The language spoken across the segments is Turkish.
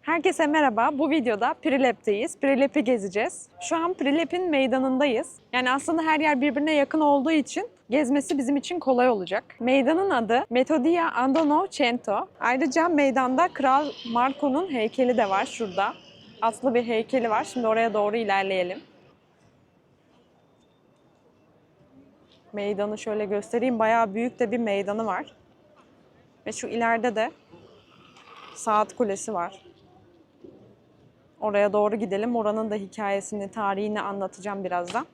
Herkese merhaba. Bu videoda Prilep'teyiz. Prilep'i gezeceğiz. Şu an Prilep'in meydanındayız. Yani aslında her yer birbirine yakın olduğu için gezmesi bizim için kolay olacak. Meydanın adı Metodia Ando Novecento. Ayrıca meydanda Kral Marco'nun heykeli de var şurada. Aslı bir heykeli var. Şimdi oraya doğru ilerleyelim. Meydanı şöyle göstereyim. Bayağı büyük de bir meydanı var. Ve şu ileride de saat kulesi var. Oraya doğru gidelim. Oranın da hikayesini, tarihini anlatacağım birazdan.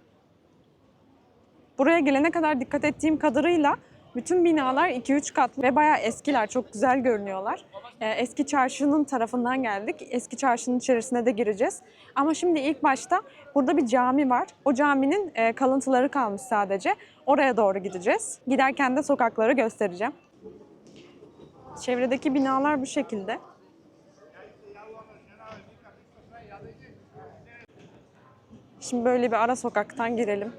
Buraya gelene kadar dikkat ettiğim kadarıyla bütün binalar 2-3 katlı ve bayağı eskiler. Çok güzel görünüyorlar. Eski çarşının tarafından geldik. Eski çarşının içerisine de gireceğiz. Ama şimdi ilk başta burada bir cami var. O caminin kalıntıları kalmış sadece. Oraya doğru gideceğiz. Giderken de sokakları göstereceğim. Çevredeki binalar bu şekilde. Şimdi böyle bir ara sokaktan girelim.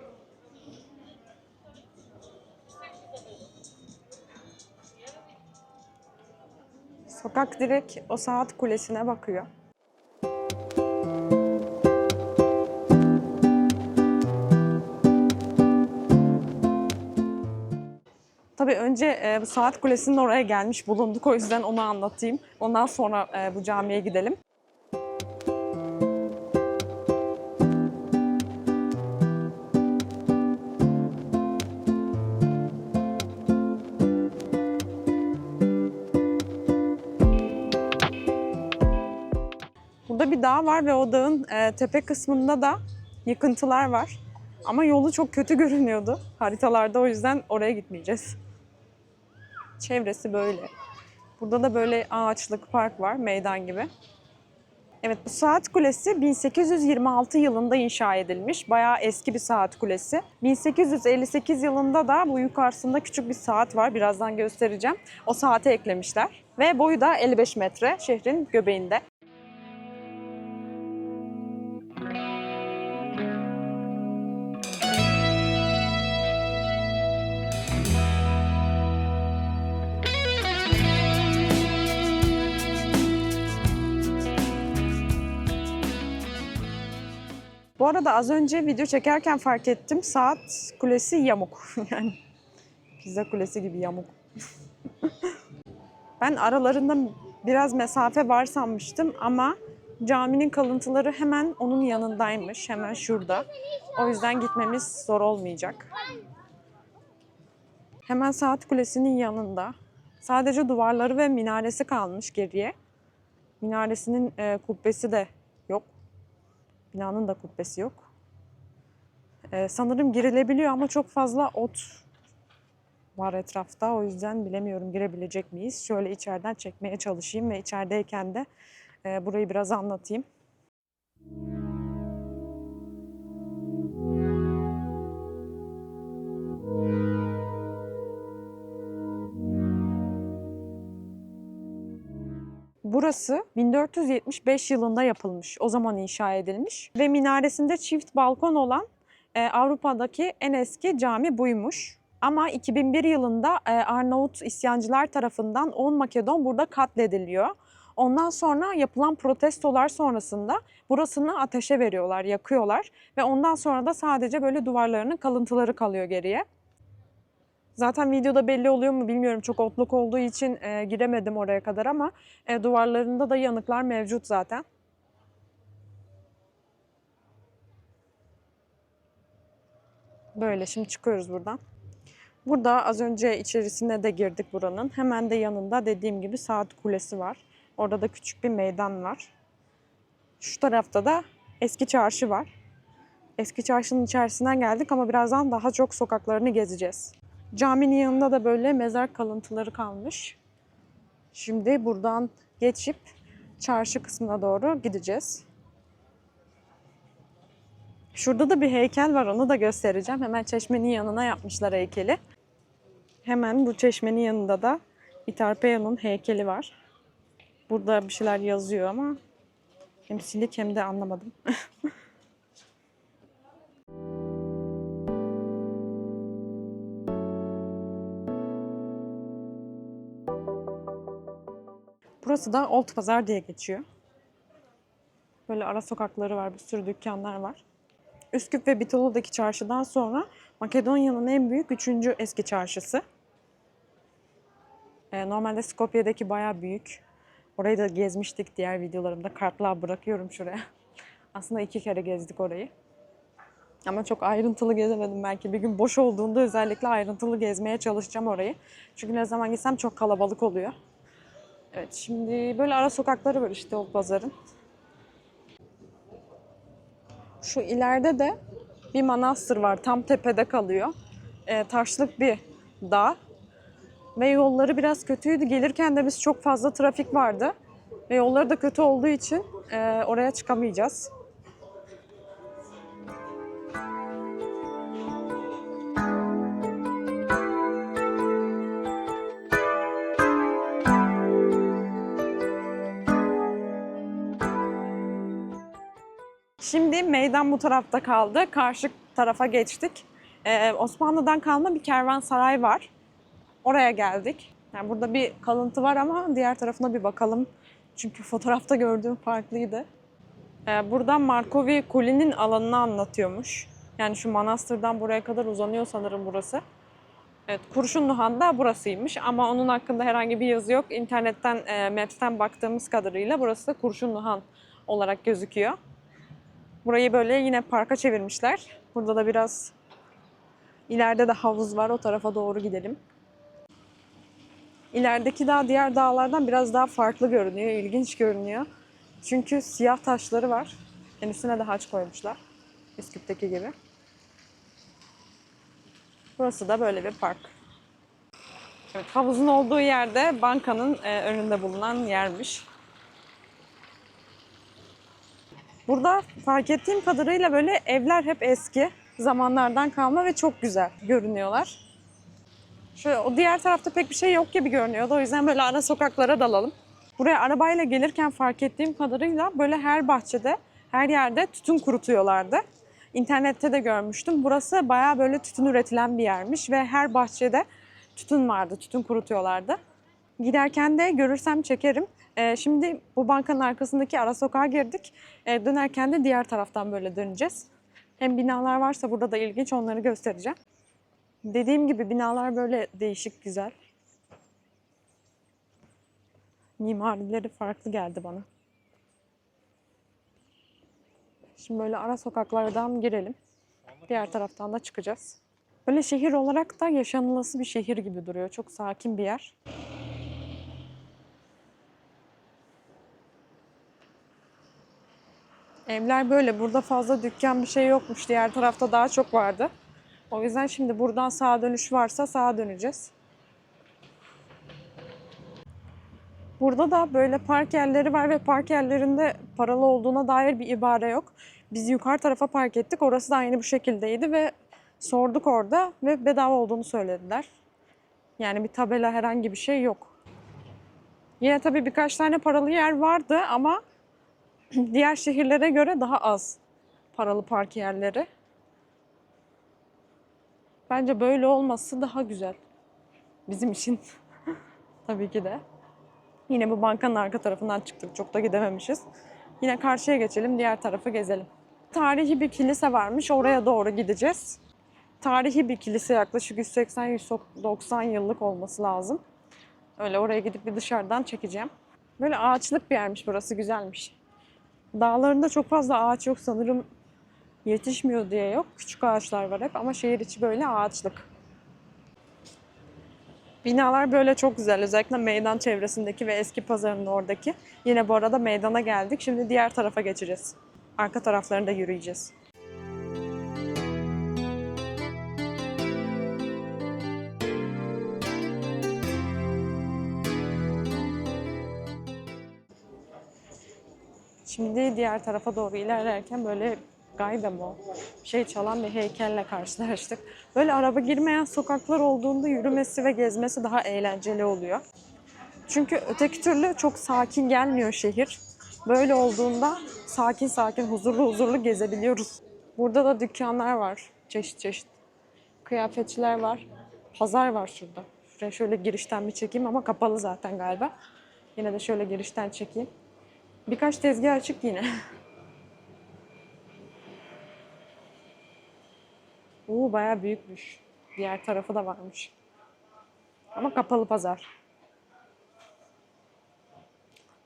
Sokak direkt o saat kulesine bakıyor. Tabii önce bu saat kulesinin oraya gelmiş bulunduk. O yüzden onu anlatayım. Ondan sonra bu camiye gidelim. Burada bir dağ var ve o dağın tepe kısmında da yıkıntılar var. Ama yolu çok kötü görünüyordu haritalarda, o yüzden oraya gitmeyeceğiz. Çevresi böyle. Burada da böyle ağaçlık park var, meydan gibi. Evet, bu saat kulesi 1826 yılında inşa edilmiş. Bayağı eski bir saat kulesi. 1858 yılında da bu yukarısında küçük bir saat var. Birazdan göstereceğim. O saate eklemişler. Ve boyu da 55 metre şehrin göbeğinde. Bu arada az önce video çekerken fark ettim. Saat kulesi yamuk. Yani pizza kulesi gibi yamuk. Ben aralarında biraz mesafe var sanmıştım ama caminin kalıntıları hemen onun yanındaymış. Hemen şurada. O yüzden gitmemiz zor olmayacak. Hemen saat kulesinin yanında. Sadece duvarları ve minaresi kalmış geriye. Minaresinin kubbesi de yok. Binanın da kubbesi yok. Sanırım girilebiliyor ama çok fazla ot var etrafta. O yüzden bilemiyorum girebilecek miyiz. Şöyle içeriden çekmeye çalışayım ve içerideyken de burayı biraz anlatayım. Burası 1475 yılında yapılmış. O zaman inşa edilmiş. Ve minaresinde çift balkon olan Avrupa'daki en eski cami buymuş. Ama 2001 yılında Arnavut isyancılar tarafından 10 Makedon burada katlediliyor. Ondan sonra yapılan protestolar sonrasında burasını ateşe veriyorlar, yakıyorlar. Ve ondan sonra da sadece böyle duvarlarının kalıntıları kalıyor geriye. Zaten videoda belli oluyor mu bilmiyorum. Çok otluk olduğu için giremedim oraya kadar ama duvarlarında da yanıklar mevcut zaten. Böyle şimdi çıkıyoruz buradan. Burada az önce içerisine de girdik buranın. Hemen de yanında dediğim gibi saat kulesi var. Orada da küçük bir meydan var. Şu tarafta da eski çarşı var. Eski çarşının içerisinden geldik ama birazdan daha çok sokaklarını gezeceğiz. Caminin yanında da böyle mezar kalıntıları kalmış. Şimdi buradan geçip çarşı kısmına doğru gideceğiz. Şurada da bir heykel var, onu da göstereceğim. Hemen çeşmenin yanına yapmışlar heykeli. Hemen bu çeşmenin yanında da Itarpeo'nun heykeli var. Burada bir şeyler yazıyor ama hem silik hem de anlamadım. Burası da Old Pazar diye geçiyor. Böyle ara sokakları var, bir sürü dükkanlar var. Üsküp ve Bitoğlu'daki çarşıdan sonra Makedonya'nın en büyük 3. eski çarşısı. Normalde Skopje'deki bayağı büyük. Orayı da gezmiştik diğer videolarımda. Kartlar bırakıyorum şuraya. Aslında 2 kere gezdik orayı. Ama çok ayrıntılı gezemedim. Belki bir gün boş olduğunda özellikle ayrıntılı gezmeye çalışacağım orayı. Çünkü ne zaman gitsem çok kalabalık oluyor. Evet, şimdi böyle ara sokakları var işte o pazarın. Şu ileride de bir manastır var. Tam tepede kalıyor. Taşlık bir dağ. Ve yolları biraz kötüydü. Gelirken de biz çok fazla trafik vardı. Ve yolları da kötü olduğu için oraya çıkamayacağız. Şimdi meydan bu tarafta kaldı. Karşı tarafa geçtik. Osmanlı'dan kalma bir kervansaray var. Oraya geldik. Yani burada bir kalıntı var ama diğer tarafına bir bakalım. Çünkü fotoğrafta gördüğüm farklıydı. Buradan Markovi Kuli'nin alanını anlatıyormuş. Yani şu manastırdan buraya kadar uzanıyor sanırım burası. Evet, Kurşunlu Han da burasıymış ama onun hakkında herhangi bir yazı yok. İnternetten, Maps'ten baktığımız kadarıyla burası da Kurşunlu Han olarak gözüküyor. Burayı böyle yine parka çevirmişler. Burada da biraz ileride de havuz var. O tarafa doğru gidelim. İlerideki dağ diğer dağlardan biraz daha farklı görünüyor, ilginç görünüyor. Çünkü siyah taşları var. Yani üstüne de haç koymuşlar. Üsküp'teki gibi. Burası da böyle bir park. Evet, havuzun olduğu yerde bankanın önünde bulunan yermiş. Burada fark ettiğim kadarıyla böyle evler hep eski zamanlardan kalma ve çok güzel görünüyorlar. Şöyle o diğer tarafta pek bir şey yok gibi görünüyordu. O yüzden böyle ara sokaklara dalalım. Buraya arabayla gelirken fark ettiğim kadarıyla böyle her bahçede, her yerde tütün kurutuyorlardı. İnternette de görmüştüm. Burası bayağı böyle tütün üretilen bir yermiş ve her bahçede tütün vardı, tütün kurutuyorlardı. Giderken de görürsem çekerim. Şimdi bu bankanın arkasındaki ara sokağa girdik. Dönerken de diğer taraftan böyle döneceğiz. Hem binalar varsa burada da ilginç, onları göstereceğim. Dediğim gibi binalar böyle değişik, güzel. Mimarileri farklı geldi bana. Şimdi böyle ara sokaklardan girelim. Diğer taraftan da çıkacağız. Böyle şehir olarak da yaşanılası bir şehir gibi duruyor. Çok sakin bir yer. Evler böyle. Burada fazla dükkan bir şey yokmuş. Diğer tarafta daha çok vardı. O yüzden şimdi buradan sağa dönüş varsa sağa döneceğiz. Burada da böyle park yerleri var ve park yerlerinde paralı olduğuna dair bir ibare yok. Biz yukarı tarafa park ettik. Orası da aynı bu şekildeydi ve sorduk orada ve bedava olduğunu söylediler. Yani bir tabela, herhangi bir şey yok. Yine tabii birkaç tane paralı yer vardı ama diğer şehirlere göre daha az paralı park yerleri. Bence böyle olması daha güzel bizim için. Tabii ki de. Yine bu bankanın arka tarafından çıktık. Çok da gidememişiz. Yine karşıya geçelim, diğer tarafı gezelim. Tarihi bir kilise varmış. Oraya doğru gideceğiz. Tarihi bir kilise, yaklaşık 180-190 yıllık olması lazım. Öyle oraya gidip bir dışarıdan çekeceğim. Böyle ağaçlık bir yermiş burası, güzelmiş. Dağlarında çok fazla ağaç yok sanırım, yetişmiyor diye yok. Küçük ağaçlar var hep ama şehir içi böyle ağaçlık. Binalar böyle çok güzel. Özellikle meydan çevresindeki ve eski pazarın oradaki. Yine bu arada meydana geldik. Şimdi diğer tarafa geçeceğiz. Arka taraflarında yürüyeceğiz. Şimdi diğer tarafa doğru ilerlerken böyle Gaydamo, şey çalan bir heykelle karşılaştık. Böyle araba girmeyen sokaklar olduğunda yürümesi ve gezmesi daha eğlenceli oluyor. Çünkü öteki türlü çok sakin gelmiyor şehir. Böyle olduğunda sakin sakin, huzurlu huzurlu gezebiliyoruz. Burada da dükkanlar var, çeşit çeşit. Kıyafetçiler var. Pazar var şurada. Şuraya şöyle girişten bir çekeyim ama kapalı zaten galiba. Yine de şöyle girişten çekeyim. Birkaç tezgah açık yine. bayağı büyükmüş. Diğer tarafı da varmış. Ama kapalı pazar.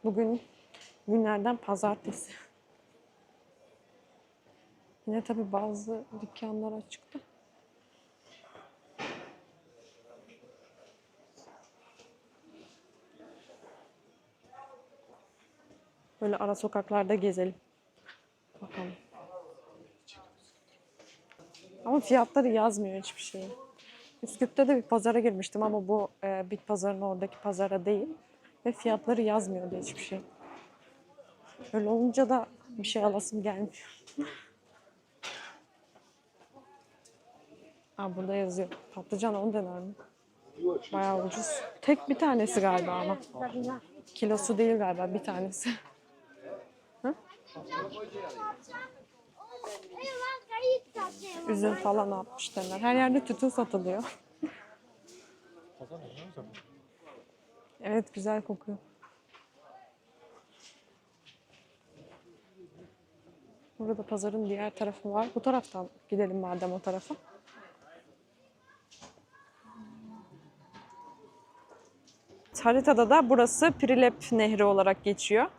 Bugün günlerden pazartesi. Yine tabii bazı dükkanlar açıktı. Böyle ara sokaklarda gezelim. Bakalım. Ama fiyatları yazmıyor hiçbir şey. Üsküp'te de bir pazara girmiştim ama bu bit pazarının oradaki pazara değil. Ve fiyatları yazmıyordu hiçbir şey. Öyle olunca da bir şey alasım gelmiyor. Ha, burada yazıyor. Patlıcan 10 dinar mı? Bayağı ucuz. Tek bir tanesi galiba ama. Kilosu değil galiba, bir tanesi. Hı? Üzüm falan atmış derler. Her yerde tütün satılıyor. Evet, güzel kokuyor. Burada pazarın diğer tarafı var. Bu taraftan gidelim madem o tarafa. Haritada da burası Prilep Nehri olarak geçiyor.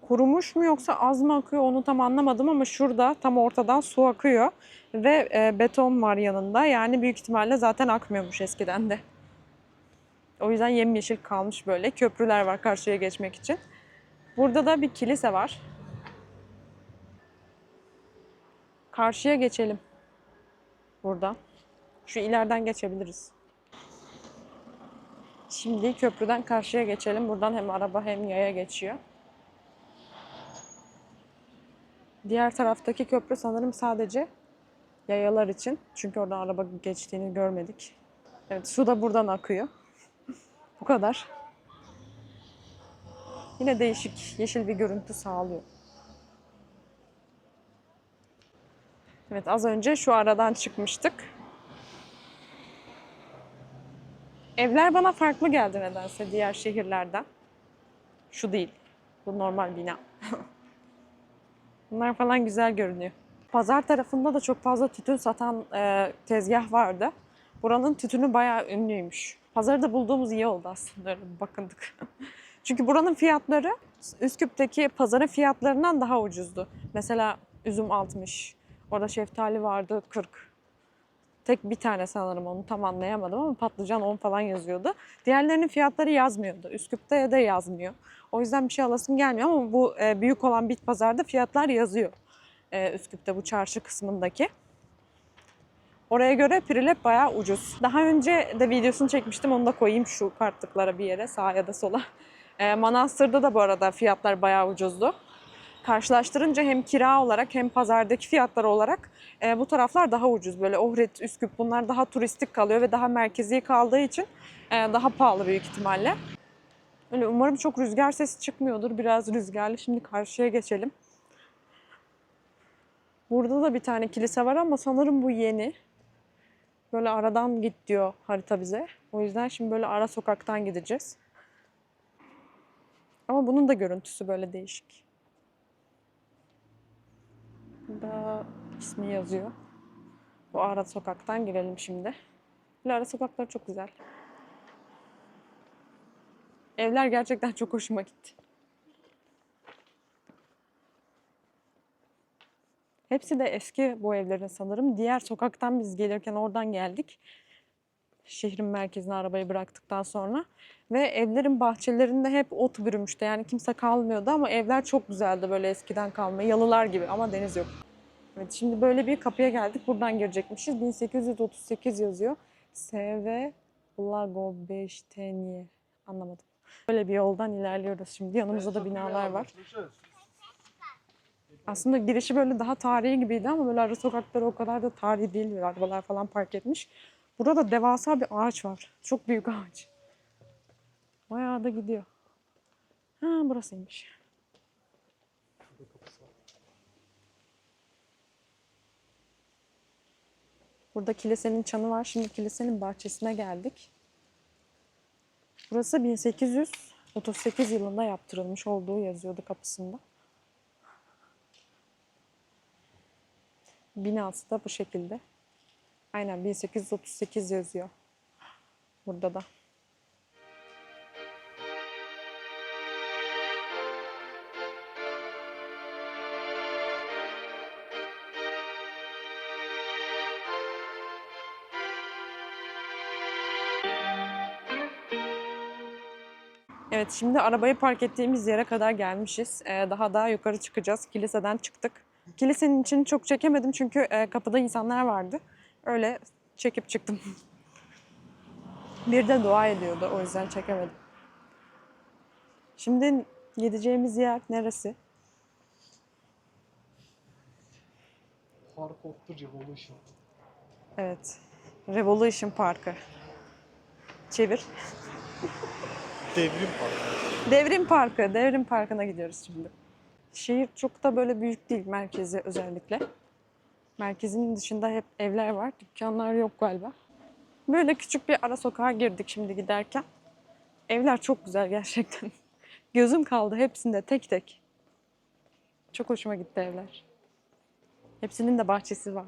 Kurumuş mu yoksa az mı akıyor onu tam anlamadım ama şurada tam ortadan su akıyor. Ve beton var yanında. Yani büyük ihtimalle zaten akmıyormuş eskiden de. O yüzden yemyeşil kalmış böyle. Köprüler var karşıya geçmek için. Burada da bir kilise var. Karşıya geçelim. Buradan. Şu ileriden geçebiliriz. Şimdi köprüden karşıya geçelim. Buradan hem araba hem yaya geçiyor. Diğer taraftaki köprü sanırım sadece yayalar için. Çünkü oradan araba geçtiğini görmedik. Evet, su da buradan akıyor. Bu kadar. Yine değişik yeşil bir görüntü sağlıyor. Evet, az önce şu aradan çıkmıştık. Evler bana farklı geldi nedense diğer şehirlerden. Şu değil. Bu normal bina. Bunlar falan güzel görünüyor. Pazar tarafında da çok fazla tütün satan tezgah vardı. Buranın tütünü bayağı ünlüymüş. Pazarda bulduğumuz iyi oldu aslında, öyle bir bakındık. Çünkü buranın fiyatları Üsküp'teki pazarın fiyatlarından daha ucuzdu. Mesela üzüm 60, orada şeftali vardı 40. Tek bir tane sanırım, onu tam anlayamadım ama patlıcan 10 falan yazıyordu. Diğerlerinin fiyatları yazmıyordu. Üsküp'te de yazmıyor. O yüzden bir şey alasım gelmiyor ama bu büyük olan bit pazarda fiyatlar yazıyor. Üsküp'te bu çarşı kısmındaki. Oraya göre Prilep bayağı ucuz. Daha önce de videosunu çekmiştim. Onu da koyayım şu kartlıklara bir yere, sağa ya da sola. Manastır'da da bu arada fiyatlar bayağı ucuzdu. Karşılaştırınca hem kira olarak hem pazardaki fiyatlar olarak bu taraflar daha ucuz. Böyle Ohrid, Üsküp bunlar daha turistik kalıyor ve daha merkezi kaldığı için daha pahalı büyük ihtimalle. Öyle, umarım çok rüzgar sesi çıkmıyordur. Biraz rüzgarlı. Şimdi karşıya geçelim. Burada da bir tane kilise var ama sanırım bu yeni. Böyle aradan git diyor harita bize. O yüzden şimdi böyle ara sokaktan gideceğiz. Ama bunun da görüntüsü böyle değişik. Burada ismi yazıyor. Bu ara sokaktan girelim şimdi. Böyle ara sokaklar çok güzel. Evler gerçekten çok hoşuma gitti. Hepsi de eski bu evlerin sanırım. Diğer sokaktan biz gelirken oradan geldik. Şehrin merkezine arabayı bıraktıktan sonra. Ve evlerin bahçelerinde hep ot bürümüştü. Yani kimse kalmıyordu ama evler çok güzeldi böyle eskiden kalma. Yalılar gibi ama deniz yok. Evet, şimdi böyle bir kapıya geldik. Buradan girecekmişiz. 1838 yazıyor. SV Blagoveştenye. Anlamadım. Böyle bir yoldan ilerliyoruz şimdi. Yanımızda da binalar var. Aslında girişi böyle daha tarihi gibiydi ama böyle ara sokakları o kadar da tarihi değil. Böyle arabalar falan park etmiş. Burada devasa bir ağaç var. Çok büyük ağaç. Bayağı da gidiyor. Ha, burasıymış. Burada kilisenin çanı var. Şimdi kilisenin bahçesine geldik. Burası 1838 yılında yaptırılmış olduğu yazıyordu kapısında. Binası da bu şekilde. Aynen 1838 yazıyor burada da. Evet, şimdi arabayı park ettiğimiz yere kadar gelmişiz. Daha yukarı çıkacağız. Kiliseden çıktık. Kilisenin içini çok çekemedim çünkü kapıda insanlar vardı. Öyle çekip çıktım. Bir de dua ediyordu, o yüzden çekemedim. Şimdi gideceğimiz yer neresi? Park of the Revolution. Evet, Revolution Parkı. Çevir. Devrim Parkı. Devrim Parkı. Devrim Parkı'na gidiyoruz şimdi. Şehir çok da böyle büyük değil, merkezi özellikle. Merkezinin dışında hep evler var. Dükkanlar yok galiba. Böyle küçük bir ara sokağa girdik şimdi giderken. Evler çok güzel gerçekten. Gözüm kaldı hepsinde tek tek. Çok hoşuma gitti evler. Hepsinin de bahçesi var.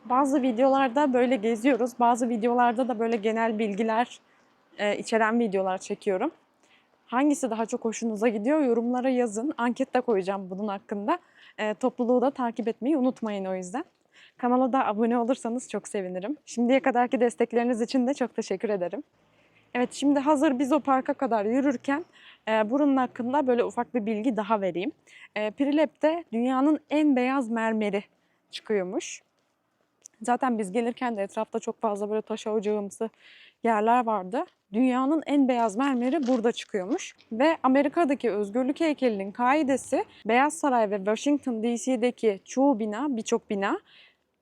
Bazı videolarda böyle geziyoruz. Bazı videolarda da böyle genel bilgiler içeren videolar çekiyorum. Hangisi daha çok hoşunuza gidiyor? Yorumlara yazın. Anket de koyacağım bunun hakkında. Topluluğu da takip etmeyi unutmayın o yüzden. Kanala da abone olursanız çok sevinirim. Şimdiye kadarki destekleriniz için de çok teşekkür ederim. Evet, şimdi hazır biz o parka kadar yürürken buranın hakkında böyle ufak bir bilgi daha vereyim. Prilep'te dünyanın en beyaz mermeri çıkıyormuş. Zaten biz gelirken de etrafta çok fazla böyle taş ocağımsı yerler vardı. Dünyanın en beyaz mermeri burada çıkıyormuş. Ve Amerika'daki özgürlük heykelinin kaidesi Beyaz Saray ve Washington DC'deki çoğu bina, birçok bina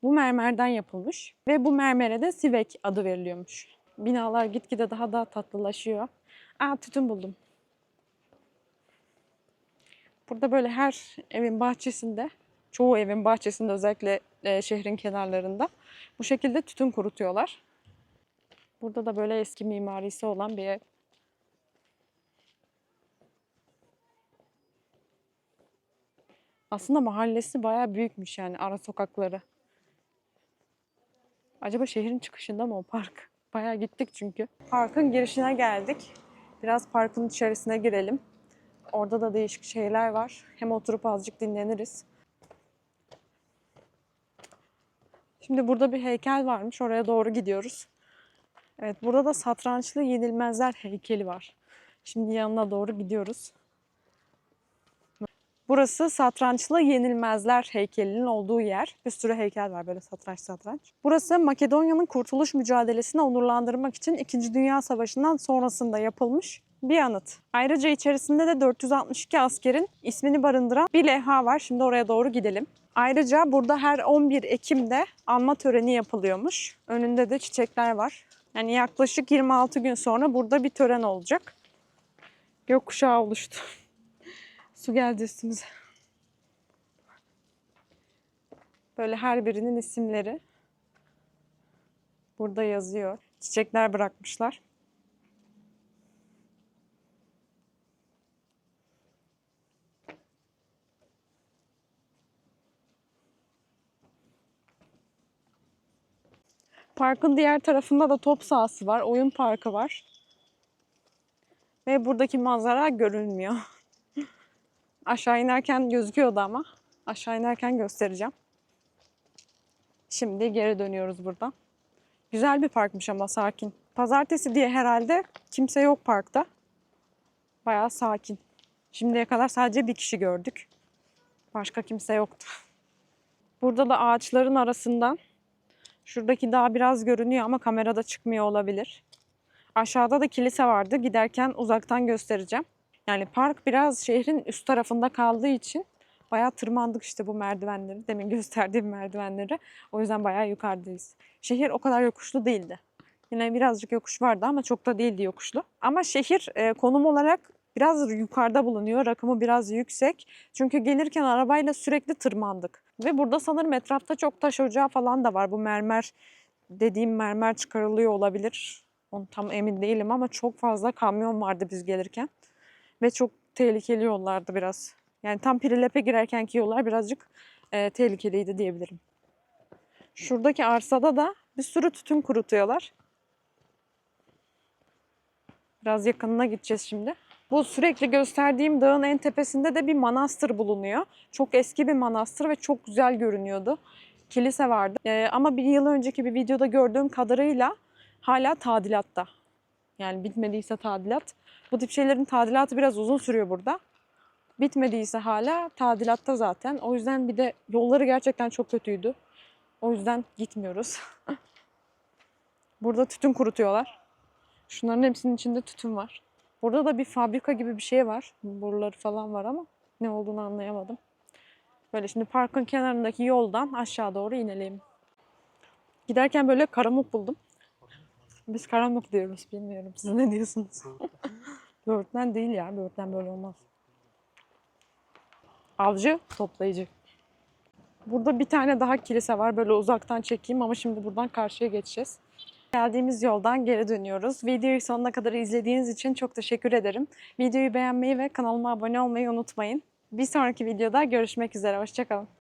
bu mermerden yapılmış. Ve bu mermere de Civic adı veriliyormuş. Binalar gitgide daha da tatlılaşıyor. Tütün buldum. Burada böyle her evin bahçesinde, çoğu evin bahçesinde özellikle şehrin kenarlarında bu şekilde tütün kurutuyorlar. Burada da böyle eski mimarisi olan bir ev. Aslında mahallesi bayağı büyükmüş yani ara sokakları. Acaba şehrin çıkışında mı o park? Bayağı gittik çünkü. Parkın girişine geldik. Biraz parkın içerisine girelim. Orada da değişik şeyler var. Hem oturup azıcık dinleniriz. Şimdi burada bir heykel varmış. Oraya doğru gidiyoruz. Evet, burada da satrançlı yenilmezler heykeli var. Şimdi yanına doğru gidiyoruz. Burası satrançlı yenilmezler heykelinin olduğu yer. Bir sürü heykel var böyle satranç. Burası Makedonya'nın kurtuluş mücadelesini onurlandırmak için 2. Dünya Savaşı'ndan sonrasında yapılmış bir anıt. Ayrıca içerisinde de 462 askerin ismini barındıran bir levha var. Şimdi oraya doğru gidelim. Ayrıca burada her 11 Ekim'de anma töreni yapılıyormuş. Önünde de çiçekler var. Yani yaklaşık 26 gün sonra burada bir tören olacak. Gökkuşağı oluştu. Su geldi üstümüze. Böyle her birinin isimleri burada yazıyor. Çiçekler bırakmışlar. Parkın diğer tarafında da top sahası var, oyun parkı var. Ve buradaki manzara görünmüyor. Aşağı inerken gözüküyordu ama aşağı inerken göstereceğim. Şimdi geri dönüyoruz buradan. Güzel bir parkmış ama sakin. Pazartesi diye herhalde kimse yok parkta. Bayağı sakin. Şimdiye kadar sadece bir kişi gördük. Başka kimse yoktu. Burada da ağaçların arasından şuradaki dağ biraz görünüyor ama kamerada çıkmıyor olabilir. Aşağıda da kilise vardı. Giderken uzaktan göstereceğim. Yani park biraz şehrin üst tarafında kaldığı için bayağı tırmandık işte bu merdivenleri. Demin gösterdiğim merdivenleri. O yüzden bayağı yukarıdayız. Şehir o kadar yokuşlu değildi. Yine birazcık yokuş vardı ama çok da değildi yokuşlu. Ama şehir konum olarak biraz yukarıda bulunuyor. Rakımı biraz yüksek. Çünkü gelirken arabayla sürekli tırmandık. Ve burada sanırım etrafta çok taş ocağı falan da var. Bu mermer dediğim mermer çıkarılıyor olabilir. Onu tam emin değilim ama çok fazla kamyon vardı biz gelirken. Ve çok tehlikeli yollardı biraz. Yani tam Prilep'e girerkenki yollar birazcık tehlikeliydi diyebilirim. Şuradaki arsada da bir sürü tütün kurutuyorlar. Biraz yakınına gideceğiz şimdi. Bu sürekli gösterdiğim dağın en tepesinde de bir manastır bulunuyor. Çok eski bir manastır ve çok güzel görünüyordu. Kilise vardı. Ama bir yıl önceki bir videoda gördüğüm kadarıyla hala tadilatta. Yani bitmediyse tadilat. Bu tip şeylerin tadilatı biraz uzun sürüyor burada. Bitmediyse hala tadilatta zaten. O yüzden bir de yolları gerçekten çok kötüydü. O yüzden gitmiyoruz. Burada tütün kurutuyorlar. Şunların hepsinin içinde tütün var. Burada da bir fabrika gibi bir şey var. Boruları falan var ama ne olduğunu anlayamadım. Böyle şimdi parkın kenarındaki yoldan aşağı doğru inelim. Giderken böyle karamuk buldum. Biz karamuk diyoruz, bilmiyorum. Siz ne diyorsunuz? Böğürtlen değil ya. Böğürtlen böyle olmaz. Avcı, toplayıcı. Burada bir tane daha kilise var. Böyle uzaktan çekeyim ama şimdi buradan karşıya geçeceğiz. Geldiğimiz yoldan geri dönüyoruz. Videoyu sonuna kadar izlediğiniz için çok teşekkür ederim. Videoyu beğenmeyi ve kanalıma abone olmayı unutmayın. Bir sonraki videoda görüşmek üzere. Hoşça kalın.